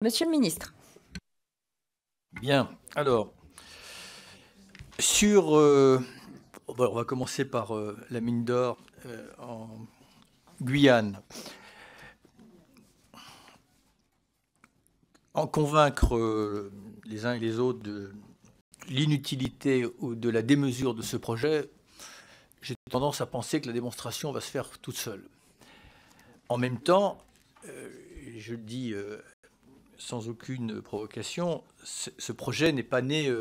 Monsieur le ministre. Bien, alors, on va commencer par la mine d'or en Guyane. En convaincre les uns et les autres de l'inutilité ou de la démesure de ce projet, j'ai tendance à penser que la démonstration va se faire toute seule. En même temps, je le dis sans aucune provocation, ce projet n'est pas né,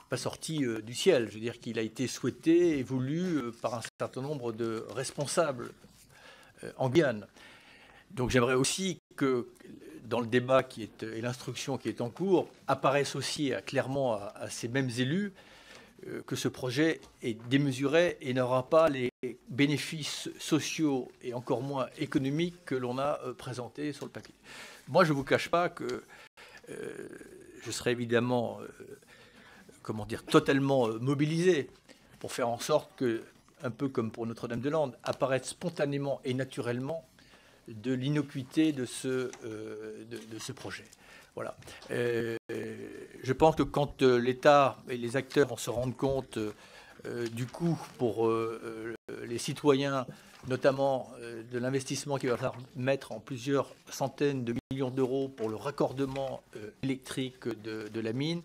pas sorti du ciel. Je veux dire qu'il a été souhaité et voulu par un certain nombre de responsables en Guyane. Donc j'aimerais aussi que dans le débat et l'instruction qui est en cours, apparaisse aussi clairement à ces mêmes élus que ce projet est démesuré et n'aura pas les bénéfices sociaux et encore moins économiques que l'on a présentés sur le papier. Moi, je ne vous cache pas que je serais évidemment totalement mobilisé pour faire en sorte que, un peu comme pour Notre-Dame-de-Landes, apparaisse spontanément et naturellement de l'innocuité de ce projet. Voilà. Je pense que quand l'État et les acteurs vont se rendre compte du coût pour les citoyens, notamment de l'investissement qu'il va falloir mettre en plusieurs centaines de millions d'euros pour le raccordement électrique de la mine,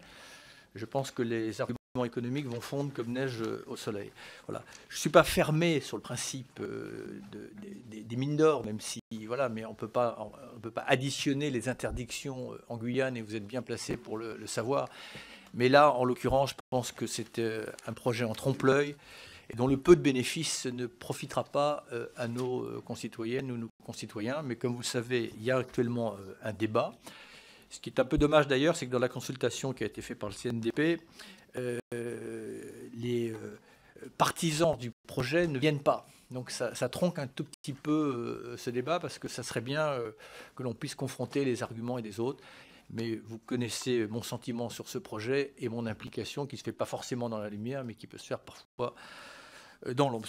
je pense que les arguments économiques vont fondre comme neige au soleil. Voilà. Je ne suis pas fermé sur le principe des mines d'or, même si, voilà, mais on ne peut pas additionner les interdictions en Guyane, et vous êtes bien placé pour le savoir. Mais là, en l'occurrence, je pense que c'est un projet en trompe-l'œil et dont le peu de bénéfices ne profitera pas à nos concitoyennes ou nos concitoyens. Mais comme vous le savez, il y a actuellement un débat. Ce qui est un peu dommage d'ailleurs, c'est que dans la consultation qui a été faite par le CNDP, les partisans du projet ne viennent pas. Donc ça tronque un tout petit peu ce débat, parce que ça serait bien que l'on puisse confronter les arguments et des autres. Mais vous connaissez mon sentiment sur ce projet et mon implication qui ne se fait pas forcément dans la lumière, mais qui peut se faire parfois dans l'ombre.